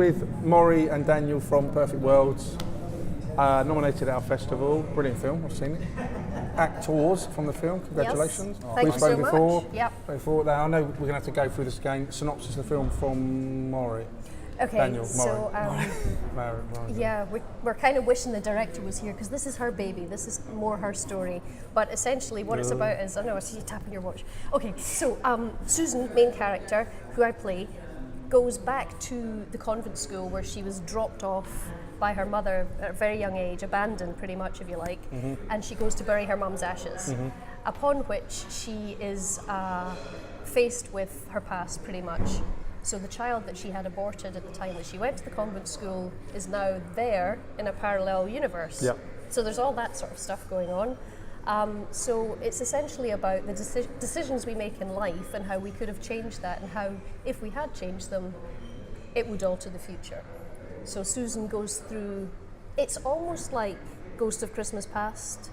with Maury and Daniel from Perfect Worlds, nominated at our festival. Brilliant film, I've seen it. Actors from the film, congratulations. Yes. Thank you so much. Yep. Before that, I know we're going to have to go through this again. Synopsis of the film from Maury. Okay, Daniel, so Maury. yeah, we're kind of wishing the director was here because this is her baby. This is more her story. But essentially, what it's about is, I know I see you tapping your watch. Okay, so Susan, main character, who I play, goes back to the convent school where she was dropped off by her mother at a very young age, abandoned pretty much, if you like, and she goes to bury her mum's ashes. Upon which she is faced with her past, pretty much. So the child that she had aborted at the time that she went to the convent school is now there in a parallel universe. Yep. So there's all that sort of stuff going on. So it's essentially about the decisions we make in life and how we could have changed that, and how, if we had changed them, it would alter the future. So Susan goes through, it's almost like Ghost of Christmas Past,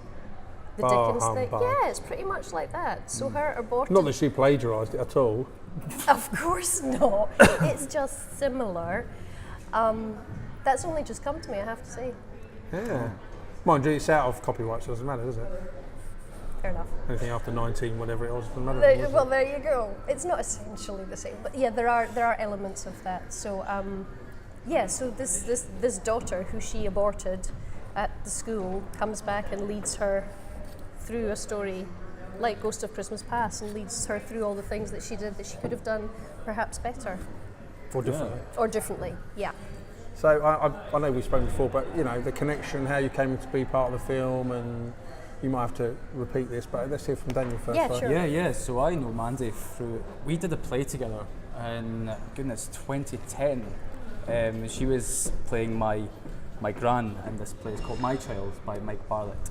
the Dickens thing. Yeah, it's pretty much like that. So her aborted... Not that she plagiarised it at all. Of course not. It's just similar. That's only just come to me, I have to say. Yeah. Mind you, it's out of copyright, so it doesn't matter, does it? Fair enough. Anything after 19, whatever it was, doesn't matter. Well, there you go. It's not essentially the same, but yeah, there are elements of that. So, so this daughter who she aborted at the school comes back and leads her through a story like Ghost of Christmas Past, and leads her through all the things that she did that she could have done perhaps better. Or differently. Or differently, yeah. So I know we've spoken before, but you know, the connection, how you came to be part of the film, and you might have to repeat this, but let's hear from Daniel first. Yeah, right? sure. Yeah, so I know Mandy through, we did a play together in, goodness, 2010. She was playing my gran in this play. It's called My Child by Mike Bartlett.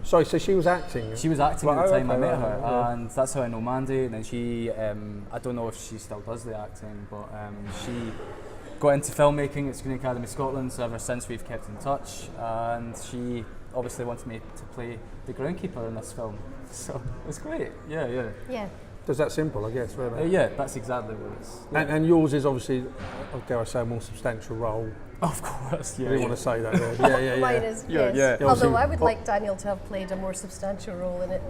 Sorry, so she was acting? She was acting at the time I met her, yeah. and that's how I know Mandy. And then she, I don't know if she still does the acting, but she got into filmmaking at Screen Academy Scotland, so ever since we've kept in touch, and she obviously wanted me to play the groundkeeper in this film. So it's great, yeah. Just that simple, I guess, really. Yeah, that's exactly what it is. Yeah. And yours is obviously, dare I say, a more substantial role. Of course, yeah. I didn't want to say that there. Yeah. Mine is, Yeah, yes. yeah. Although I would like Daniel to have played a more substantial role in it.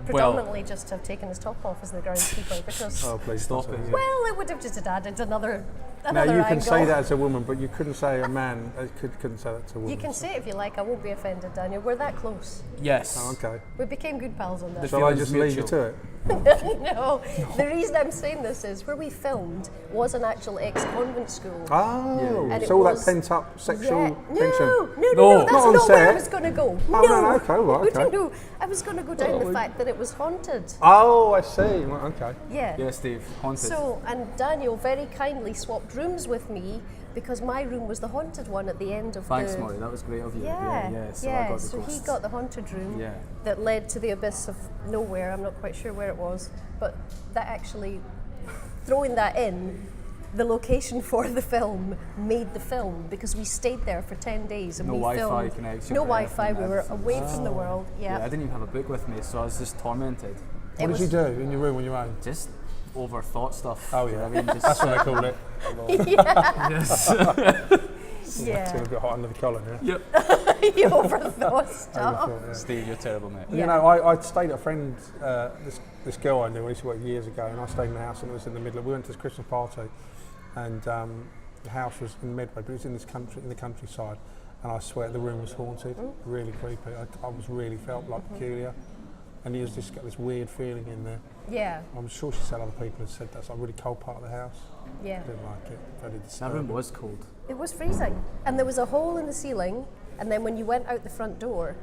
Predominantly just to have taken his top off as the groundskeeper, because... Oh, please stop it. Well, it would have just added another now, you angle. can say that as a woman, but you couldn't say a man, couldn't say that to a woman. You can say it if you like, I won't be offended, Daniel. We're that close. Yes. Oh, okay. We became good pals on that. Shall I just leave you to it? No, the reason I'm saying this is where we filmed was an actual ex-convent school. Oh, And so all was, that pent-up sexual No, tension. no, that's not on not where I set. was going to go. Oh, no, okay, right, okay. No, I was going to go down the fact that it was haunted. Oh, I see. Right, okay. Yeah. Yeah, Steve, haunted. So, and Daniel very kindly swapped rooms with me because my room was the haunted one at the end of Thanks, Maury, that was great of you. Yeah. So I got the So he ghosts. got the haunted room that led to the abyss of nowhere. I'm not quite sure where it was, but that actually, throwing that in, the location for the film made the film because we stayed there for 10 days and No we Wi-Fi filmed. connection. No or Wi-Fi. anything. We were away from the world. Yeah, I didn't even have a book with me, so I was just tormented. What did you do in your room on your own? Just overthought stuff. Oh yeah, I mean, just that's what I called it. yes. Yeah. It's a bit hot under the collar, yeah. Yep. You overthought stuff. Steve, you're terrible, mate. You know, I stayed at a friend, this girl I knew, I used to work years ago, and I stayed in the house, and it was in the middle of, we went to this Christmas party, and the house was in Medway, but it was in the countryside, and I swear the room was haunted, really creepy. I was really felt like peculiar, and you just got this weird feeling in there. Yeah. I'm sure she said other people had said that's a really cold part of the house. Yeah. I didn't like it. Very That disturbing. room was cold. It was freezing, and there was a hole in the ceiling, and then when you went out the front door,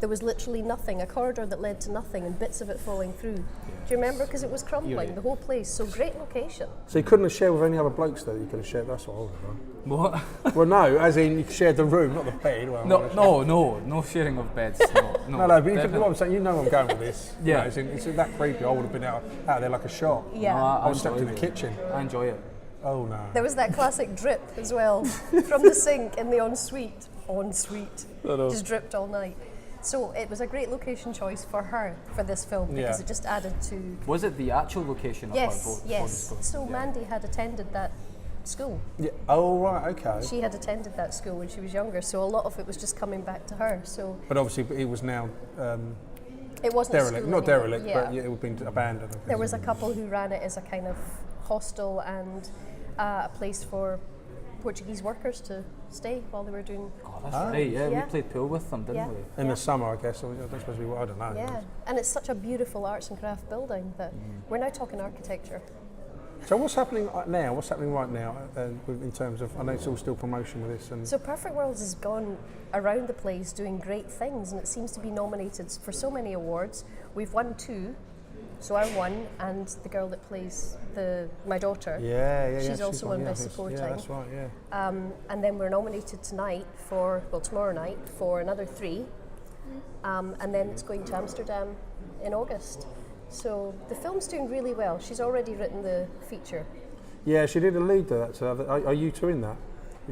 there was literally nothing, a corridor that led to nothing, and bits of it falling through. Do you remember? Because it was crumbling, the whole place. So great location. So you couldn't have shared with any other blokes though? You could have shared, that's what I would have done. What? Well, no, as in you shared the room, not the bed. Well, No sharing of beds. No, No, but you know what I'm saying. You know where I'm going with this. Yeah. You know, it's that creepy. I would have been out there like a shot. Yeah. No, I was stuck in the enjoyed it. kitchen. I enjoy it. Oh no. There was that classic drip as well from the sink in the ensuite. Just dripped all night. So it was a great location choice for her for this film because it just added to... Was it the actual location of Yes. Borders? So Mandy had attended that school. Yeah. Oh right, okay. She had attended that school when she was younger, so a lot of it was just coming back to her. So But obviously, it was now it wasn't a derelict, school not anymore. derelict, Yeah. but yeah, it would have been abandoned. I guess. There was a couple who ran it as a kind of hostel and a place for Portuguese workers to stay while they were doing. Oh, that's right. Yeah, Yeah. we played pool with them, didn't Yeah. we? in the summer, I guess. Or that's supposed to be. I don't know. Yeah, and it's such a beautiful arts and craft building that we're now talking architecture. So what's happening now? What's happening right now in terms of? I know it's all still promotion with this, and So Perfect Worlds has gone around the place doing great things, and it seems to be nominated for so many awards. We've won 2. So I won, and the girl that plays my daughter, yeah, she's also won, on yeah, Best I think- Supporting. Yeah, that's right. Yeah. And then we're nominated tonight tomorrow night for another 3, and then it's going to Amsterdam in August. So the film's doing really well. She's already written the feature. Yeah, she did allude to that. So are you two in that?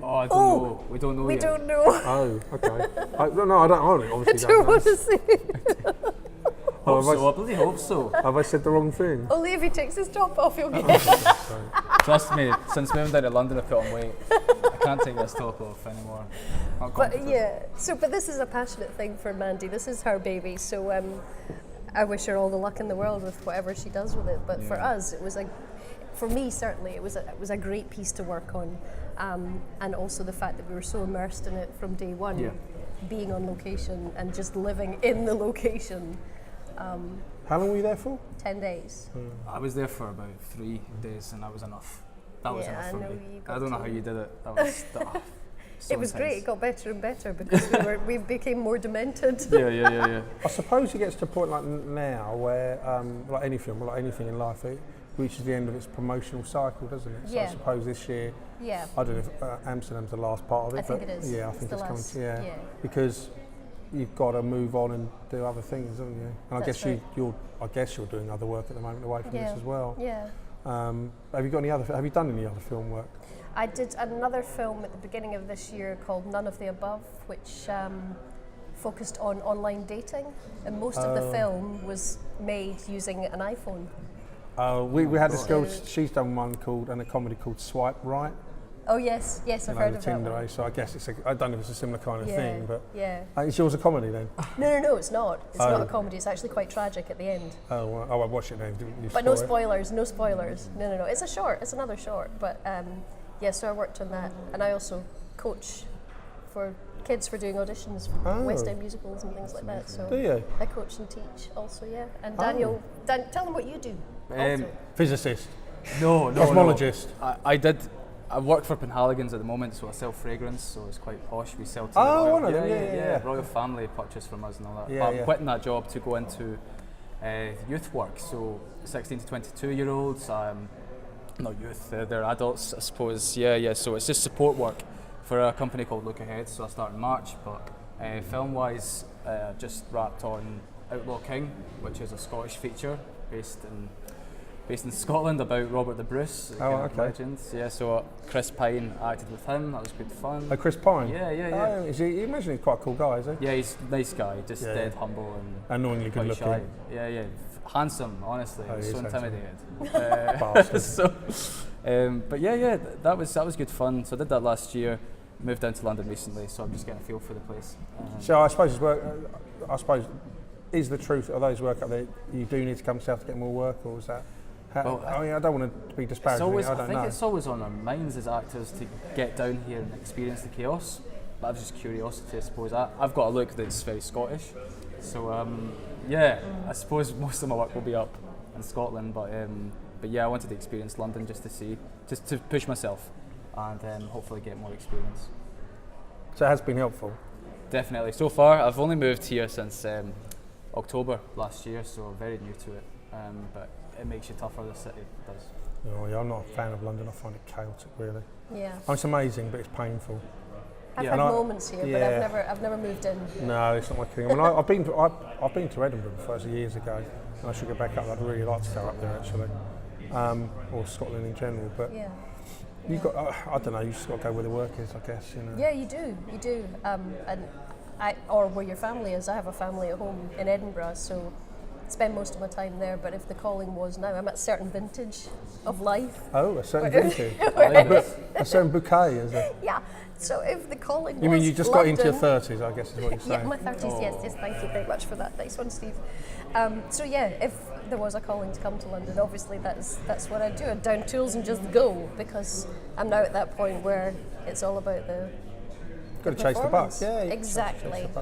Oh, I don't know. We don't know We yet. don't know. Oh, okay. No, I don't. I I obviously don't don't know. want to say. Oh, Hope so. I bloody hope so. Have I said the wrong thing? Only if he takes his top off, he'll get it. Sorry. Trust me, since moving down to London, I've put on weight. I can't take this top off anymore. Not But confident. yeah, but this is a passionate thing for Mandy. This is her baby, so I wish her all the luck in the world with whatever she does with it. But for us, for me certainly, it was a great piece to work on, and also the fact that we were so immersed in it from day one, Yeah. being on location and just living in the location. How long were you there for? 10 days. I was there for about 3 days, and that was enough. That was Yeah, enough I for know me. you got I don't know to. how you did it. That was so It was great. intense. It got better and better because we became more demented. Yeah. I suppose it gets to a point like now where, like any film, like anything in life, it reaches the end of its promotional cycle, doesn't it? So I Yeah. suppose this year, Yeah. I don't know if Amsterdam's the last part of it. I think but it is. Yeah, I It's think the it's coming. last, Yeah, yeah. because you've got to move on and do other things, haven't you? And I That's guess you're doing other work at the moment away from Yeah. this as well. Yeah. Have you got any other? Have you done any other film work? I did another film at the beginning of this year called None of the Above, which focused on online dating, and most of the film was made using an iPhone. We had this girl. So- She's done one and a comedy called Swipe Right. Oh yes, I've You know, heard the of that Tinder, one. so I guess I don't know if it's a similar kind of Yeah, thing, but yeah. is yours a comedy then? No, it's not. It's Oh. not a comedy. It's actually quite tragic at the end. Oh, well, I'll watch it then. You But no spoil it. spoilers. No spoilers. No. It's a short. It's another short. But yeah, so I worked on that, and I also coach for kids for doing auditions for Oh. West End musicals and things like that. So Do you? I coach and teach also. Yeah. And Daniel, tell them what you do. Also. Physicist, No. cosmologist. I did. I work for Penhaligons at the moment, so I sell fragrance, so it's quite posh. We sell to Oh, the royal, one of them, yeah. royal family purchase from us and all that. Yeah, But I'm yeah. quitting that job to go into youth work, so 16 to 22 year olds, not youth, they're adults, I suppose. Yeah. So it's just support work for a company called Look Ahead. So I start in March, but film-wise, just wrapped on Outlaw King, which is a Scottish feature based in Scotland about Robert the Bruce, the Oh, kind of okay. legend. Yeah, so Chris Pine acted with him. That was good fun. Oh, Chris Pine. Yeah. Oh, you imagine he's quite a cool guy, is he? Yeah, he's a nice guy, just Yeah. dead humble and Annoyingly good quite looking. shy. Yeah. Handsome, honestly. Oh, I was he so is handsome. intimidated. Bastard. But yeah, that was good fun. So I did that last year. Moved down to London recently, so I'm just getting a feel for the place. So I suppose is the truth of those work up there? You do need to come south to get more work, or is that? Well, I mean, I don't want to be disparaging. I don't think know. it's always on our minds as actors to get down here and experience the chaos. That was just curiosity, I suppose. I've got a look that's very Scottish, so I suppose most of my work will be up in Scotland. But yeah, I wanted to experience London just to push myself, and hopefully get more experience. So it has been helpful. Definitely. So far, I've only moved here since October last year, so very new to it. But it makes you tougher, the city does. Oh, yeah, I'm not a fan of London. I find it chaotic, really. Yeah. Oh, it's amazing, but it's painful. I've Yeah. had And I- moments here, yeah. but I've never moved in. No, it's not my thing. I mean, I've been to Edinburgh before, so years ago, and I should go back up. I'd really like to go up there actually, or Scotland in general. But Yeah. you got, I don't know. You just got to go where the work is, I guess. You know. Yeah, you do. And or where your family is. I have a family at home in Edinburgh, so spend most of my time there. But if the calling was now, I'm at a certain vintage of life. Oh, a certain vintage. A certain bouquet, is it? Yeah. So if the calling You mean was you just London, got into your 30s, I guess is what you're saying? Yeah, my 30s, yes, thank you very much for that. Nice one, Steve. So yeah, if there was a calling to come to London, obviously that's what I'd do. I'd down tools and just go, because I'm now at that point where it's all about the Got to chase the buck. performance. Yeah,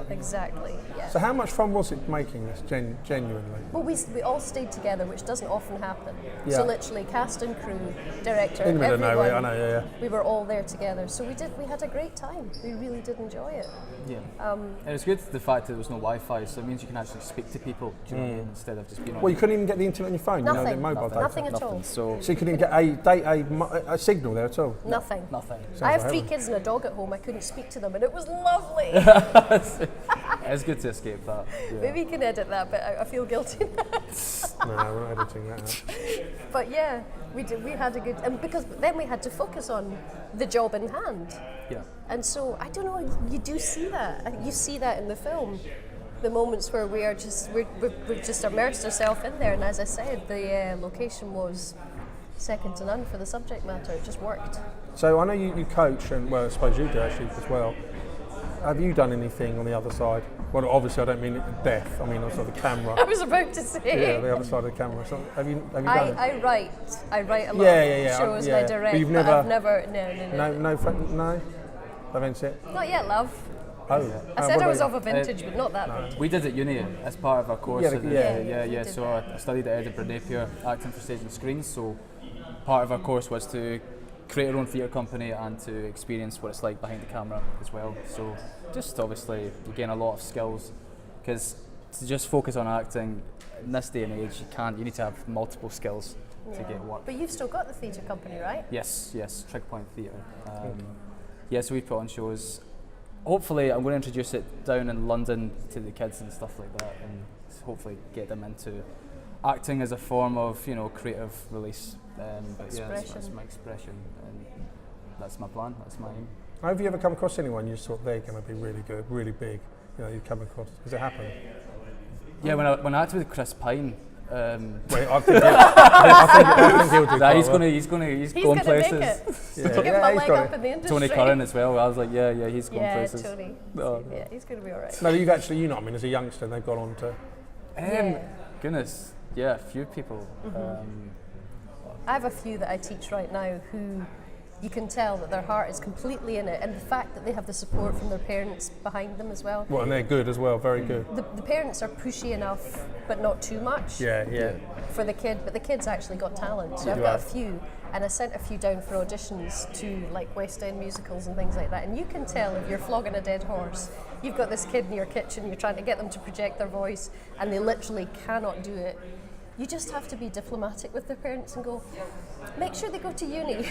Exactly, yeah. So how much fun was it making this, genuinely? Well, we all stayed together, which doesn't often happen. Yeah. So literally, cast and crew, director, In the middle of everyone, nowhere, I know, yeah. we were all there together. So we had a great time. We really did enjoy it. Yeah. It was good, the fact that there was no Wi-Fi, so it means you can actually speak to people, do you know what I mean, instead of just being on. Well, you couldn't even get the internet on your phone, Nothing. the mobile data. Nothing at all. So So you couldn't get a signal there at all? Nothing. nothing. I have like 3 heaven. kids and a dog at home. I couldn't speak to them, and it was lovely. It's good to escape that. Yeah. Maybe you can edit that, but I feel guilty. No, we're not editing that out. But yeah, we did. We had a good, and because then we had to focus on the job in hand. Yeah. And so I don't know. You do see that. You see that in the film. The moments where we've just immersed ourselves in there, and as I said, the location was second to none for the subject matter. It just worked. So I know you coach, and well, I suppose you do actually as well. Have you done anything on the other side? Well, obviously I don't mean death. I mean also the camera. I was about to say. Yeah, the other side of the camera. So have you done? I write a lot Yeah. of shows Yeah. and I direct. But you've but never- I've never. No. That's it. Not yet, love. Oh. I said I was of a vintage, but not that vintage. We did at uni as part of our course. Yeah, and, yeah. You did So I studied at Edinburgh Napier, acting for stage and screen. So part of our course was to create our own theatre company and to experience what it's like behind the camera as well. So just obviously you gain a lot of skills, because to just focus on acting in this day and age, you need to have multiple skills to get work. But you've still got the theatre company, right? Yes, Trig Point Theatre. So we put on shows. Hopefully I'm going to introduce it down in London to the kids and stuff like that, and hopefully get them into acting as a form of, creative release. But yeah, that's my expression, and that's my plan, that's my aim. Have you ever come across anyone you thought they're going to be really good, really big? You come across. Has it happened? Yeah, when I acted with Chris Pine. Wait, I think he'll do. He's quite going He's places. Make it. Yeah. Give him Yeah, a he's leg got up it. in the industry. Tony Curran as well. I was like, he's going Yeah, places. Tony. Oh. Yeah, he's going to be all right. No, you've actually, you know what I mean, as a youngster, they've gone on to. Yeah. Goodness, yeah, a few people. I have a few that I teach right now who you can tell that their heart is completely in it, and the fact that they have the support from their parents behind them as well. Well, and they're good as well, very good. The parents are pushy enough, but not too much Yeah. for the kid, but the kid's actually got talent. So I've got a few, and I sent a few down for auditions to like West End musicals and things like that, and you can tell if you're flogging a dead horse. You've got this kid in your kitchen, you're trying to get them to project their voice, and they literally cannot do it. You just have to be diplomatic with their parents and go, make sure they go to uni.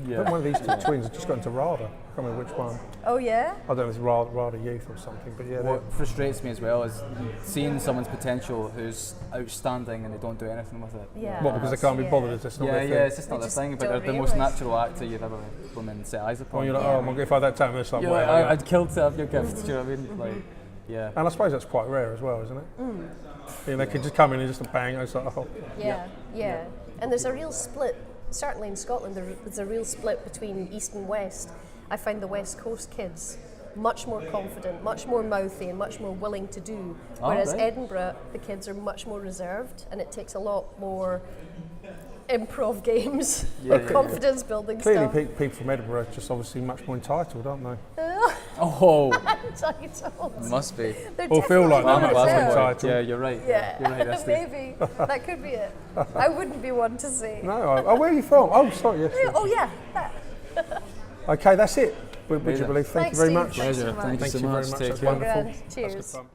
But one of these two twins has just got into RADA. I can't remember which one. Oh yeah? I don't know if it's RADA Youth or something, but yeah. What frustrates me as well is seeing someone's potential who's outstanding and they don't do anything with it. Yeah. What, because they can't be bothered? It's just not their thing? It's just not They their just thing, but don't they're the most realise. natural actor you've ever women set eyes upon. Well, you're like, Yeah. oh my god, if I had that talent, it's like, You're wow. like, yeah. I'd kill to have your gift, do you know what I mean? Like, yeah. And I suppose that's quite rare as well, isn't it? Yeah, they could just come in and just bang, it's like, oh. Yeah. And there's a real split, certainly in Scotland, there's a real split between East and West. I find the West Coast kids much more confident, much more mouthy, and much more willing to do. Whereas right. Edinburgh, the kids are much more reserved, and it takes a lot more improv games, confidence building Clearly, stuff. people from Edinburgh are just obviously much more entitled, aren't they? Oh, Entitled. must be. They're Or feel like definitely they're more much more reserved. entitled. Yeah, you're right. Yeah, You're right, Esty. maybe. That could be it. I wouldn't be one to say. No, where are you from? Oh, sorry, yes. Oh yeah, that. Okay, that's it. Would you Amazing. believe? Thank Thanks, you very Steve. much. Thanks so Pleasure. much. Thank you Thank so you very much. much. Take That's care. wonderful. Grand. That's good Cheers. fun.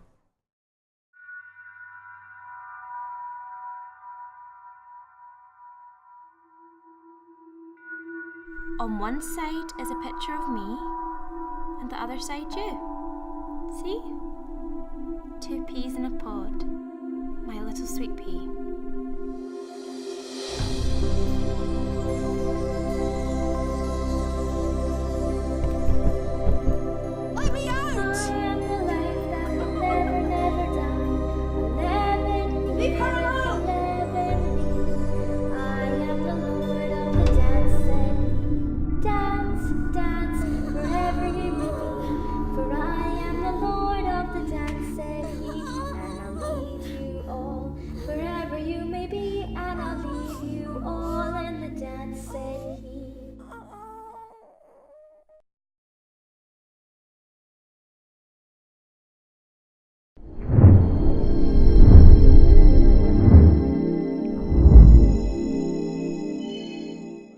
On one side is a picture of me, and the other side you. See? 2 peas in a pod. My little sweet pea.